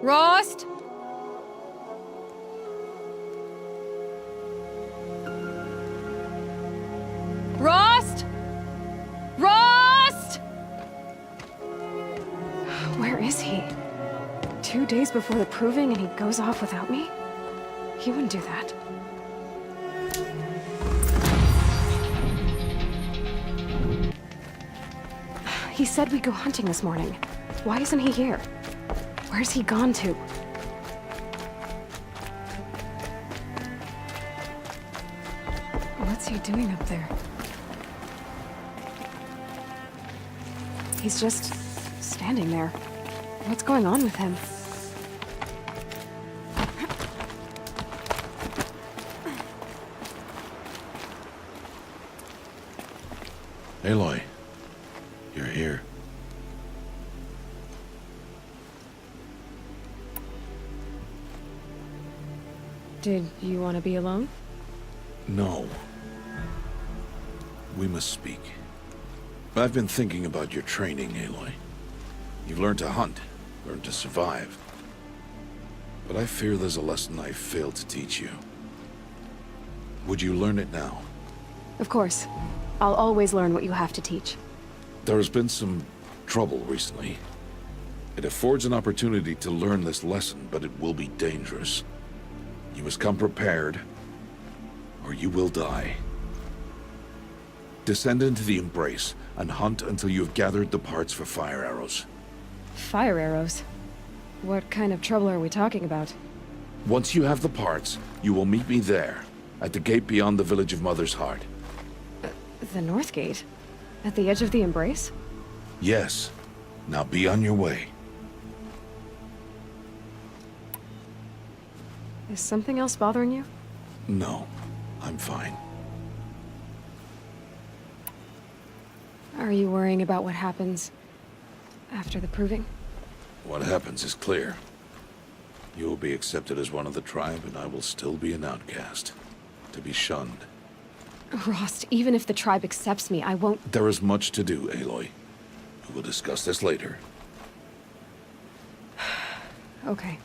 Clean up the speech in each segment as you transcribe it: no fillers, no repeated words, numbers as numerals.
Rost? Rost? Rost? Where is he? 2 days before the proving and he goes off without me? He wouldn't do that. He said we'd go hunting this morning. Why isn't he here? Where's he gone to? What's he doing up there? He's just standing there. What's going on with him? Aloy, you're here. Did you want to be alone? No. We must speak. I've been thinking about your training, Aloy. You've learned to hunt, learned to survive. But I fear there's a lesson I failed to teach you. Would you learn it now? Of course. I'll always learn what you have to teach. There has been some trouble recently. It affords an opportunity to learn this lesson, but it will be dangerous. You must come prepared, or you will die. Descend into the Embrace, and hunt until you have gathered the parts for fire arrows. Fire arrows? What kind of trouble are we talking about? Once you have the parts, you will meet me there, at the gate beyond the village of Mother's Heart. The North Gate? At the edge of the Embrace? Yes. Now be on your way. Is something else bothering you? No, I'm fine. Are you worrying about what happens after the proving? What happens is clear. You will be accepted as one of the tribe, and I will still be an outcast. To be shunned. Rost, even if the tribe accepts me, I won't— There is much to do, Aloy. We will discuss this later. Okay.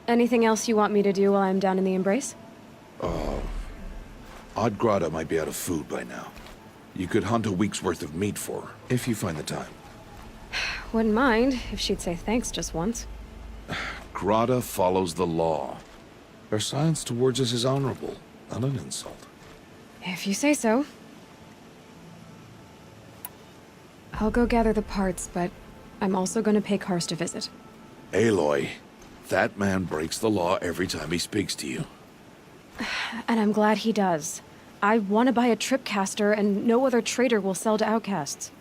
Anything else you want me to do while I'm down in the Embrace? Oddgrada might be out of food by now. You could hunt a week's worth of meat for her, if you find the time. Wouldn't mind if she'd say thanks just once. Grada follows the law. Her silence towards us is honorable, not an insult. If you say so. I'll go gather the parts, but I'm also gonna pay Karst a visit. Aloy, that man breaks the law every time he speaks to you. And I'm glad he does. I want to buy a tripcaster, and no other trader will sell to outcasts.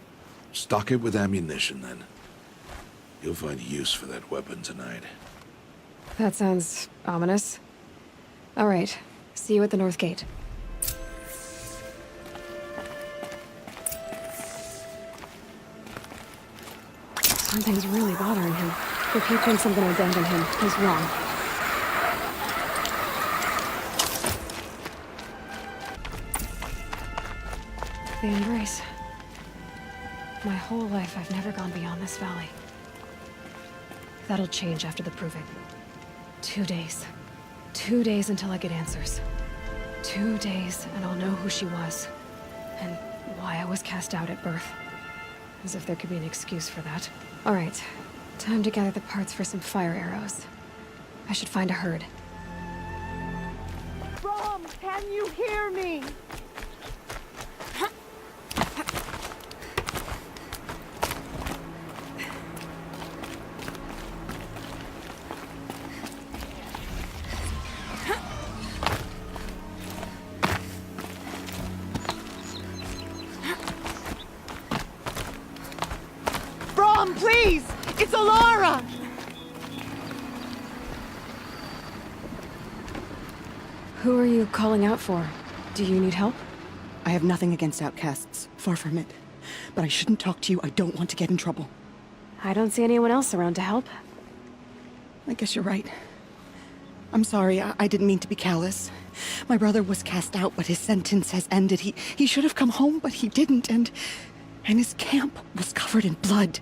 Stock it with ammunition, then. You'll find use for that weapon tonight. That sounds ominous. All right. See you at the North Gate. Something's really bothering him. If he thinks I'm gonna abandon him, he's wrong. The Embrace. My whole life, I've never gone beyond this valley. That'll change after the proving. 2 days. 2 days until I get answers. 2 days, and I'll know who she was. And why I was cast out at birth. As if there could be an excuse for that. All right. Time to gather the parts for some fire arrows. I should find a herd. Brom, can you hear me? Brom, please! It's Alara! Who are you calling out for? Do you need help? I have nothing against outcasts. Far from it. But I shouldn't talk to you. I don't want to get in trouble. I don't see anyone else around to help. I guess you're right. I'm sorry. I didn't mean to be callous. My brother was cast out, but his sentence has ended. He should have come home, but he didn't, and his camp was covered in blood.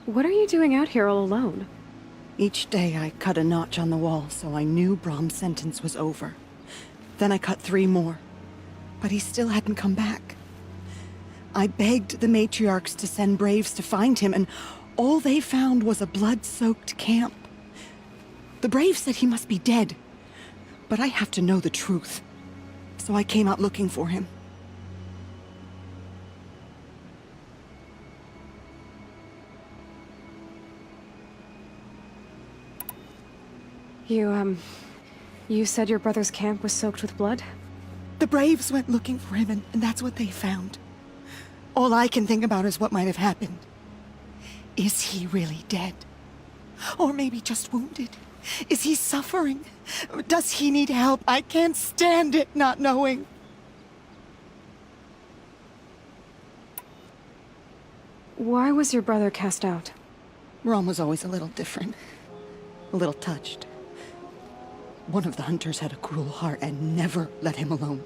What are you doing out here all alone? Each day I cut a notch on the wall so I knew Brom's sentence was over. Then I cut 3 more. But he still hadn't come back. I begged the matriarchs to send braves to find him, and all they found was a blood-soaked camp. The braves said he must be dead. But I have to know the truth. So I came out looking for him. You said your brother's camp was soaked with blood? The braves went looking for him, and that's what they found. All I can think about is what might have happened. Is he really dead? Or maybe just wounded? Is he suffering? Does he need help? I can't stand it not knowing. Why was your brother cast out? Rom was always a little different. A little touched. One of the hunters had a cruel heart and never let him alone.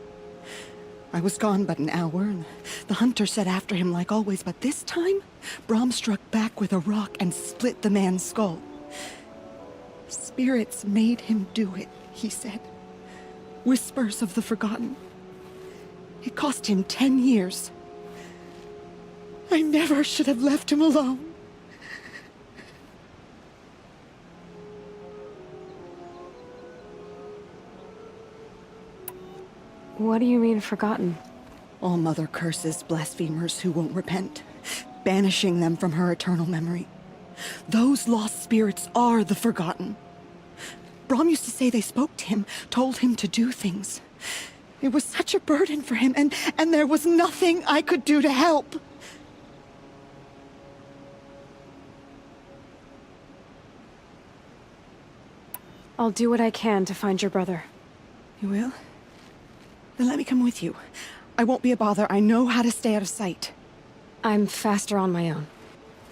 I was gone but an hour, and the hunter set after him like always, but this time, Brom struck back with a rock and split the man's skull. Spirits made him do it, he said. Whispers of the forgotten. It cost him 10 years. I never should have left him alone. What do you mean, forgotten? All-Mother curses blasphemers who won't repent, banishing them from her eternal memory. Those lost spirits are the forgotten. Brom used to say they spoke to him, told him to do things. It was such a burden for him, and there was nothing I could do to help. I'll do what I can to find your brother. You will? Then let me come with you. I won't be a bother. I know how to stay out of sight. I'm faster on my own.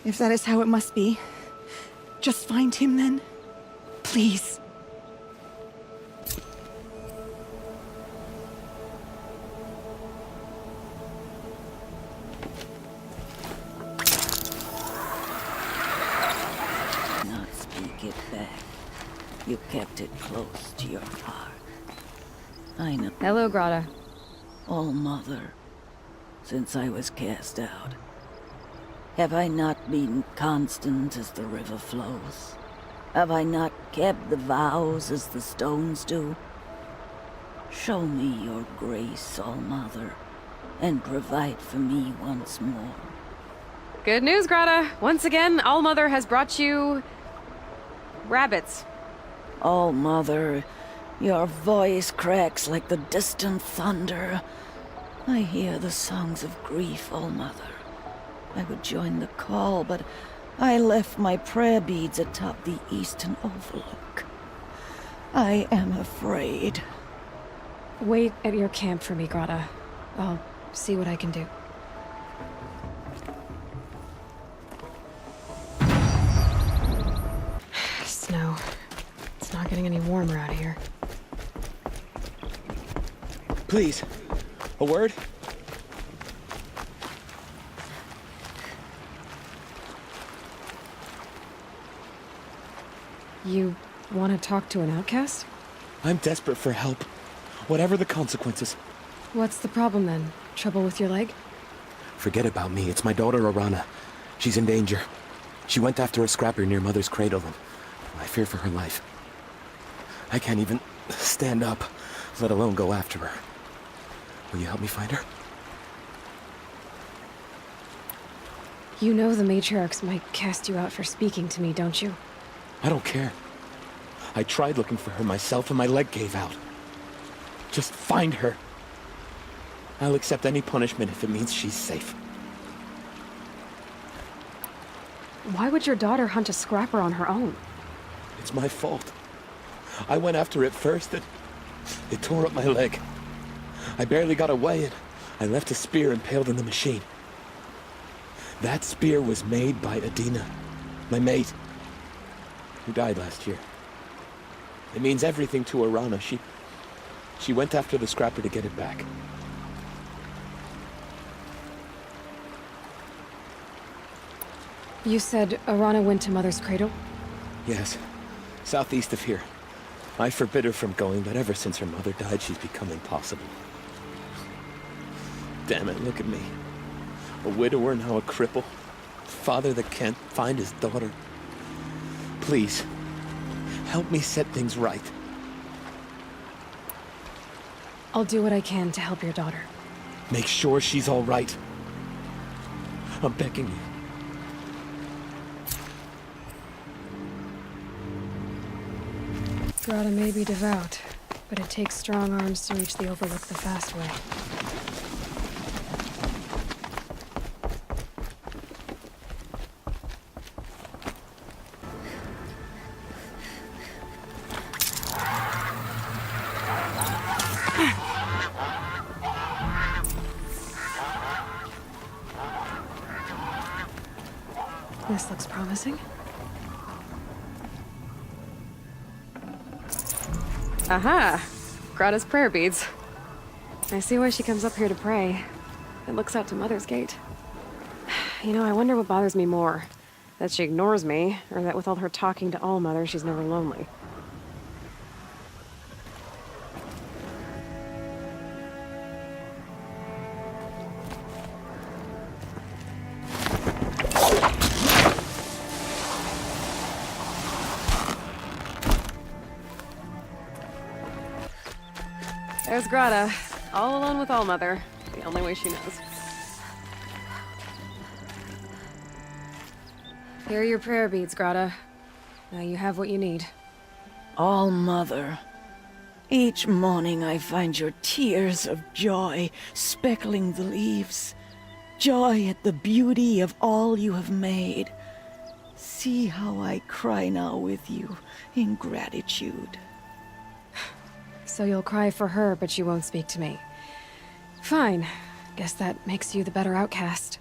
If that is how it must be, just find him then. Please. Not speak it back. You kept it close to your heart. I know. Hello, Grata. All-Mother, since I was cast out, have I not been constant as the river flows? Have I not kept the vows as the stones do? Show me your grace, All-Mother, and provide for me once more. Good news, Grata. Once again, All-Mother has brought you... rabbits. All-Mother, your voice cracks like the distant thunder. I hear the songs of grief, All-Mother. I would join the call, but I left my prayer beads atop the eastern overlook. I am afraid. Wait at your camp for me, Grata. I'll see what I can do. Snow. It's not getting any warmer out here. Please, a word? You want to talk to an outcast? I'm desperate for help. Whatever the consequences. What's the problem then? Trouble with your leg? Forget about me. It's my daughter, Arana. She's in danger. She went after a scrapper near Mother's cradle, and I fear for her life. I can't even stand up, let alone go after her. Will you help me find her? You know the matriarchs might cast you out for speaking to me, don't you? I don't care. I tried looking for her myself, and my leg gave out. Just find her. I'll accept any punishment if it means she's safe. Why would your daughter hunt a scrapper on her own? It's my fault. I went after it first, and it tore up my leg. I barely got away, and I left a spear impaled in the machine. That spear was made by Adina, my mate, who died last year. It means everything to Arana. She went after the scrapper to get it back. You said Arana went to Mother's Cradle? Yes, southeast of here. I forbid her from going, but ever since her mother died, she's become impossible. Damn it, look at me. A widower, now a cripple. Father that can't find his daughter. Please, help me set things right. I'll do what I can to help your daughter. Make sure she's all right. I'm begging you. Grata may be devout, but it takes strong arms to reach the Overlook the fast way. This looks promising. Aha! Grata's prayer beads. I see why she comes up here to pray. It looks out to Mother's Gate. You know, I wonder what bothers me more. That she ignores me, or that with all her talking to All-Mother, she's never lonely. There's Grata, all alone with All-Mother, the only way she knows. Here are your prayer beads, Grata. Now you have what you need. All-Mother, each morning I find your tears of joy speckling the leaves. Joy at the beauty of all you have made. See how I cry now with you in gratitude. So you'll cry for her, but you won't speak to me. Fine. Guess that makes you the better outcast.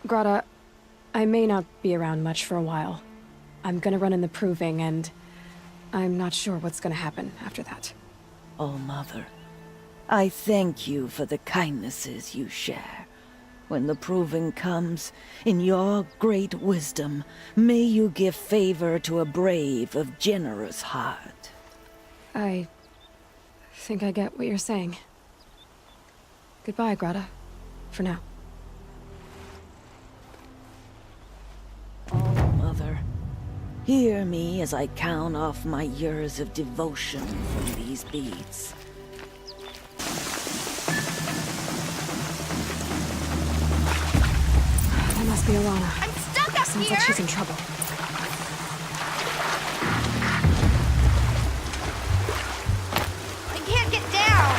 Grata, I may not be around much for a while. I'm gonna run in the Proving, and I'm not sure what's gonna happen after that. All-Mother, I thank you for the kindnesses you share. When the Proving comes, in your great wisdom, may you give favor to a brave of generous heart. I think I get what you're saying. Goodbye, Grata. For now. All-Mother, hear me as I count off my years of devotion from these beads. That must be Arana. I'm stuck up Sounds here! like she's in trouble. I can't get down!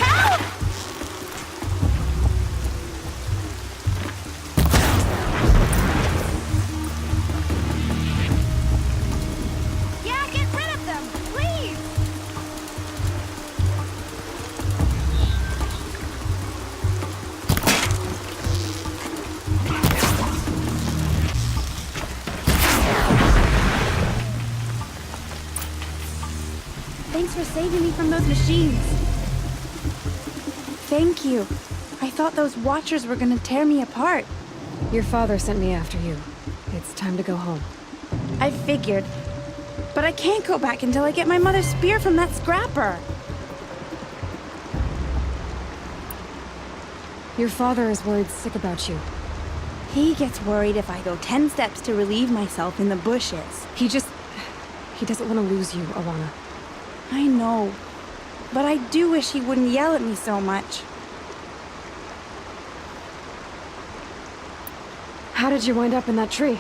Help! Yeah, get rid of them, please! Thanks for saving me from those machines. Thank you. I thought those Watchers were gonna tear me apart. Your father sent me after you. It's time to go home. I figured. But I can't go back until I get my mother's spear from that scrapper. Your father is worried sick about you. He gets worried if I go 10 steps to relieve myself in the bushes. He doesn't want to lose you, Arana. I know. But I do wish he wouldn't yell at me so much. How did you wind up in that tree?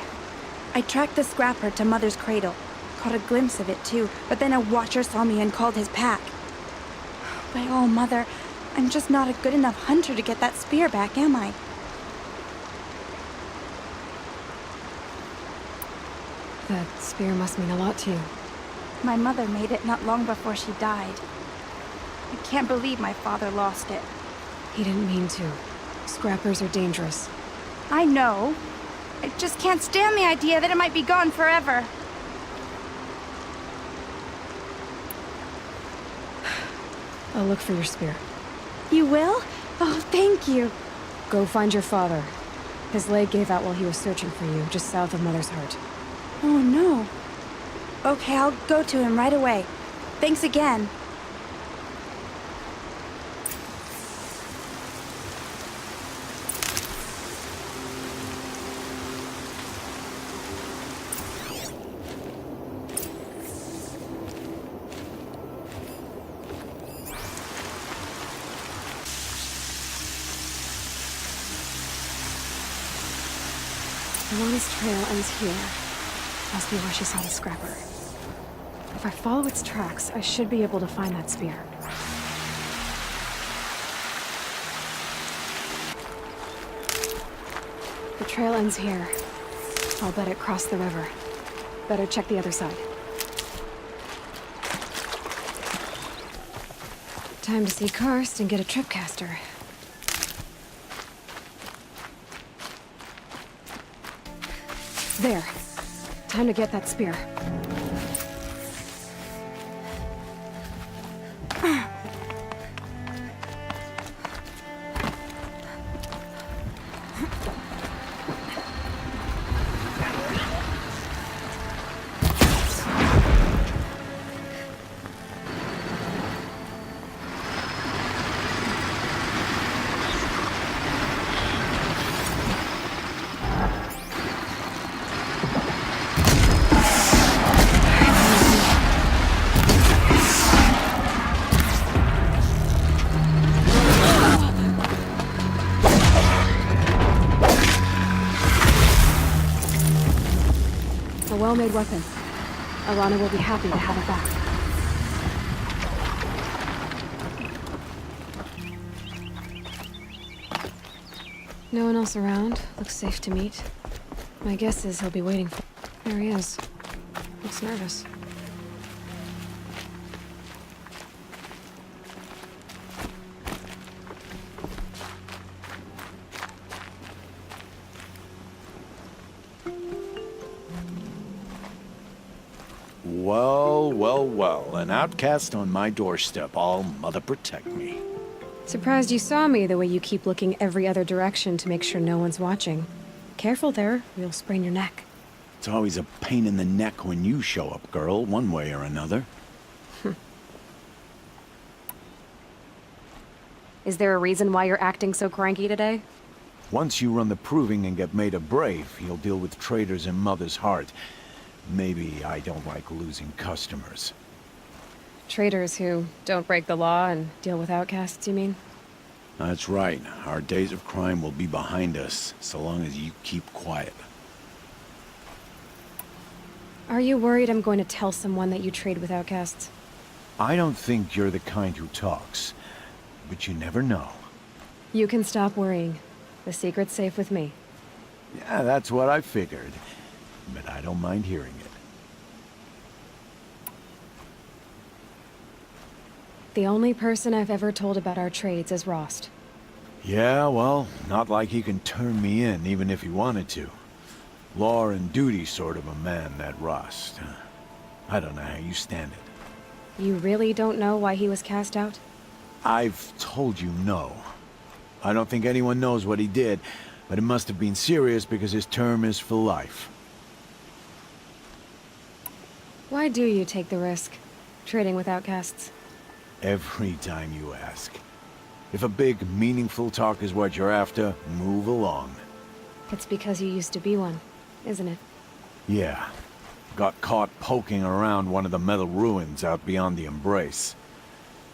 I tracked the scrapper to Mother's cradle. Caught a glimpse of it too, but then a Watcher saw me and called his pack. But oh, Mother, I'm just not a good enough hunter to get that spear back, am I? That spear must mean a lot to you. My mother made it not long before she died. I can't believe my father lost it. He didn't mean to. Scrappers are dangerous. I know. I just can't stand the idea that it might be gone forever. I'll look for your spear. You will? Oh, thank you. Go find your father. His leg gave out while he was searching for you, just south of Mother's Heart. Oh no. Okay, I'll go to him right away. Thanks again. Alana's trail ends here. Must be where she saw the scrapper. If I follow its tracks, I should be able to find that spear. The trail ends here. I'll bet it crossed the river. Better check the other side. Time to see Karst and get a tripcaster. There. Time to get that spear. A well-made weapon. Alana will be happy to have it back. No one else around. Looks safe to meet. My guess is he'll be waiting for... There he is. Looks nervous. Well, well, well. An outcast on my doorstep. All mother protect me. Surprised you saw me the way you keep looking every other direction to make sure no one's watching. Careful there, or you'll sprain your neck. It's always a pain in the neck when you show up, girl, one way or another. Is there a reason why you're acting so cranky today? Once you run the proving and get made a brave, you'll deal with traitors in Mother's Heart. Maybe I don't like losing customers. Traitors who don't break the law and deal with outcasts, you mean? That's right. Our days of crime will be behind us, so long as you keep quiet. Are you worried I'm going to tell someone that you trade with outcasts? I don't think you're the kind who talks, but you never know. You can stop worrying. The secret's safe with me. Yeah, that's what I figured. But I don't mind hearing it. The only person I've ever told about our trades is Rost. Yeah, well, not like he can turn me in, even if he wanted to. Law and duty sort of a man, that Rost. I don't know how you stand it. You really don't know why he was cast out? I've told you no. I don't think anyone knows what he did, but it must have been serious because his term is for life. Why do you take the risk, trading with outcasts? Every time you ask. If a big, meaningful talk is what you're after, move along. It's because you used to be one, isn't it? Yeah. Got caught poking around one of the metal ruins out beyond the Embrace.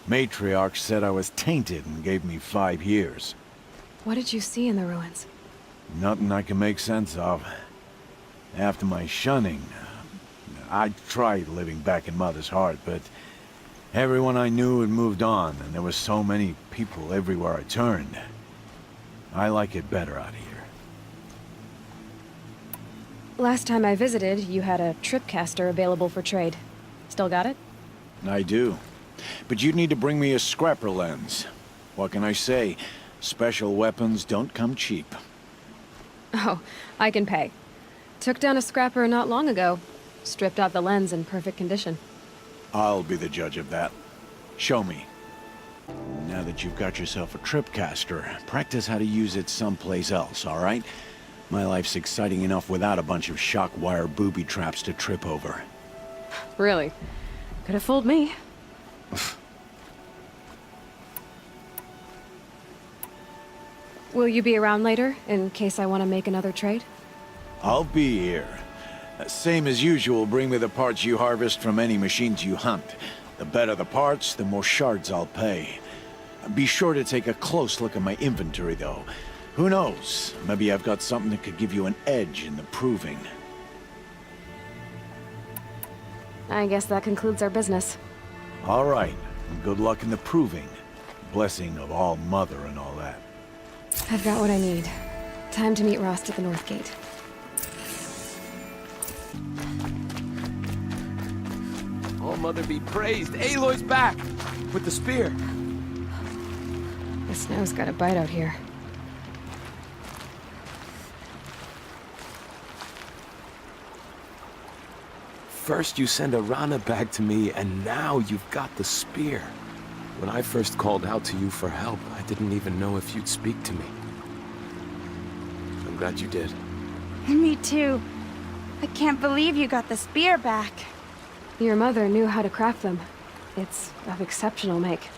Matriarch said I was tainted and gave me 5 years. What did you see in the ruins? Nothing I can make sense of. After my shunning, I tried living back in Mother's Heart, but everyone I knew had moved on, and there were so many people everywhere I turned. I like it better out here. Last time I visited, you had a tripcaster available for trade. Still got it? I do. But you'd need to bring me a scrapper lens. What can I say? Special weapons don't come cheap. Oh, I can pay. Took down a scrapper not long ago. Stripped out the lens in perfect condition. I'll be the judge of that. Show me. Now that you've got yourself a tripcaster, practice how to use it someplace else, all right? My life's exciting enough without a bunch of shock wire booby traps to trip over. Really? Could have fooled me. Will you be around later, in case I want to make another trade? I'll be here. Same as usual, bring me the parts you harvest from any machines you hunt. The better the parts, the more shards I'll pay. Be sure to take a close look at my inventory, though. Who knows? Maybe I've got something that could give you an edge in the proving. I guess that concludes our business. All right. Good luck in the proving. Blessing of All Mother and all that. I've got what I need. Time to meet Rost at the North Gate. All Mother be praised. Aloy's back! With the spear. The snow's got a bite out here. First you send Arana back to me, and now you've got the spear. When I first called out to you for help, I didn't even know if you'd speak to me. I'm glad you did. Me too. I can't believe you got the spear back. Your mother knew how to craft them. It's of exceptional make.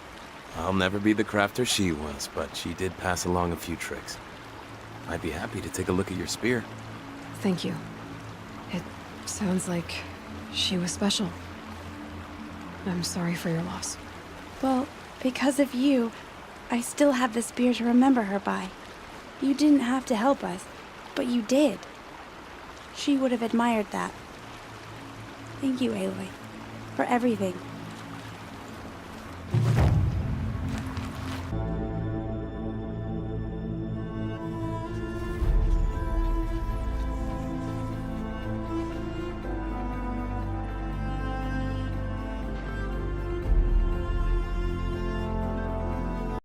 I'll never be the crafter she was, but she did pass along a few tricks. I'd be happy to take a look at your spear. Thank you. It sounds like she was special. I'm sorry for your loss. Well, because of you, I still have the spear to remember her by. You didn't have to help us, but you did. She would have admired that. Thank you, Aloy, for everything.